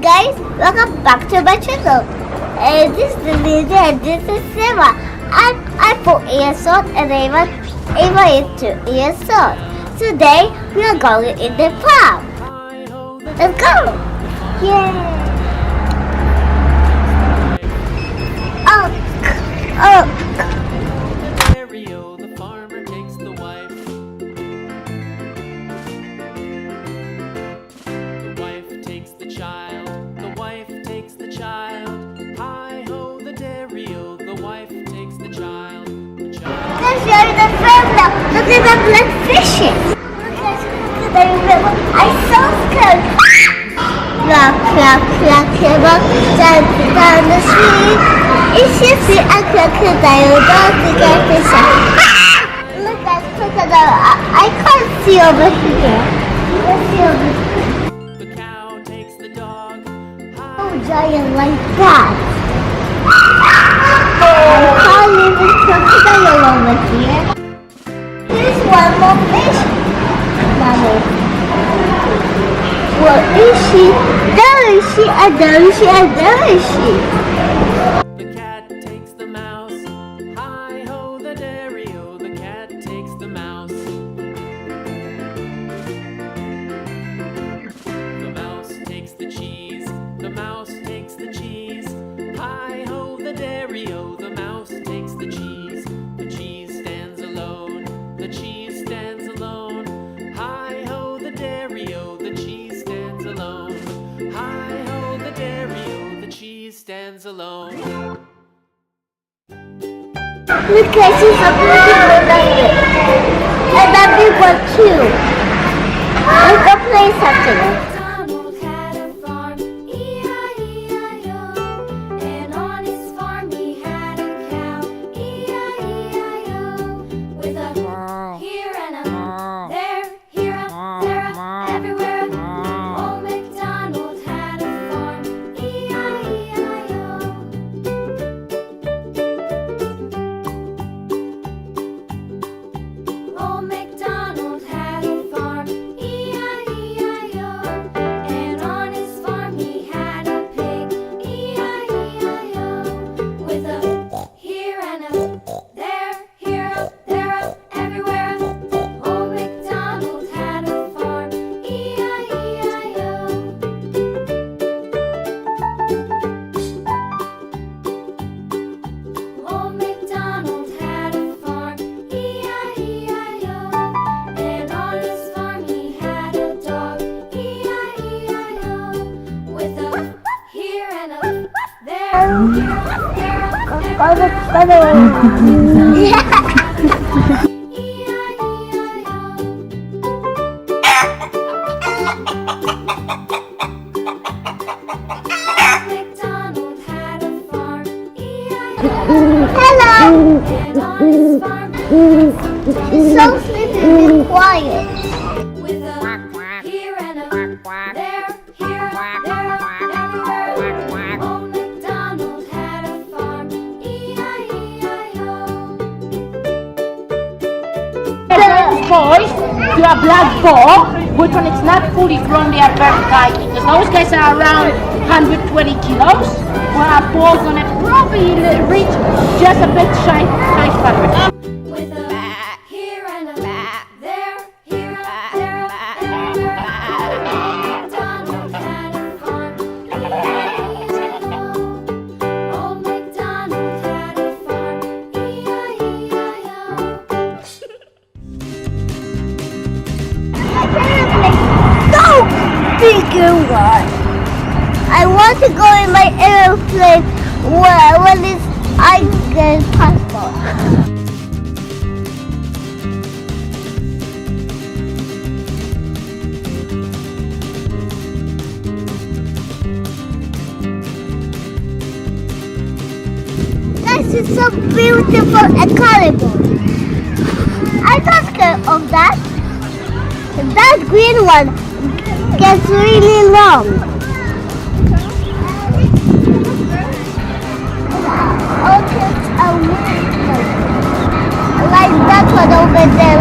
guys, welcome back to my channel. This is Lily and this is Sarah. I'm 4 years old and Ava is 2 years old. Today we are going in the park. Let's go! Yay! Oh! The farmer takes the wife. The wife takes the child. The wife takes the child. Hi ho, the dairy-o. The wife takes the child. The child. Let's show you the film now. Look at the black fishes. Look at the river. I'm so scared. Clap, clap, clap, clap, dancing down the street. It's just a crocodile, don't get fish. Look at crocodile. I can't see over here. Let's see over here. The cow takes the dog. Oh, giant like that. I can't even crocodile over here. Here's one more fish. Mommy. Where is she? There is she, and there is she, and there is she. The cat takes the mouse. Hi ho, the dairy-o. The cat takes the mouse. The mouse takes the cheese. The mouse takes the cheese. Hi ho, the dairy-o. The mouse takes the cheese. The cheese stands alone. The cheese stands alone. Hi ho, the dairy-o. The cheese stands alone. Hi ho, the dairy-o. The cheese stands alone. Look at she's a beautiful rabbit. And that big one too. Let's go play something. McDonald had a farm, E-I-E-I-O. And on his farm he had a cow, E-I-E-I-O. With a here and a there, here a there, everywhere. Old McDonald had a farm, E-I-E-I-O. Old McDonald had a farm, E-I-E-I-O. And on his farm he had a pig, E-I-E-I-O. With a here and a there, here a there, everywhere. Old McDonald had a farm, E-I-E-I-O. Old McDonald had a farm, E-I-E-I-O. And on his farm he had a dog, E-I-E-I-O. With a here and a there, here a there, everywhere. McDonald had a farm, Hello. and on his farm She's so sleepy and quiet. with a here and a there, here a there, everywhere. Old McDonald had a farm, E-I-E-I-O. Boys do a black ball, which when it's not fully grown they are very tiny. Because those guys are around 120 kilos, while a ball's gonna probably reach just a bit shy 500. With a here and a there, here a there, everywhere. Old McDonald had a farm, E-I-E-I-O. Old McDonald had a farm, E-I-E-I-O. So bigger one. I want to go in my airplane when it's I get passport. This is so beautiful and colorful. I'm not scared of that. That green one gets really long. Okay, like that one over there.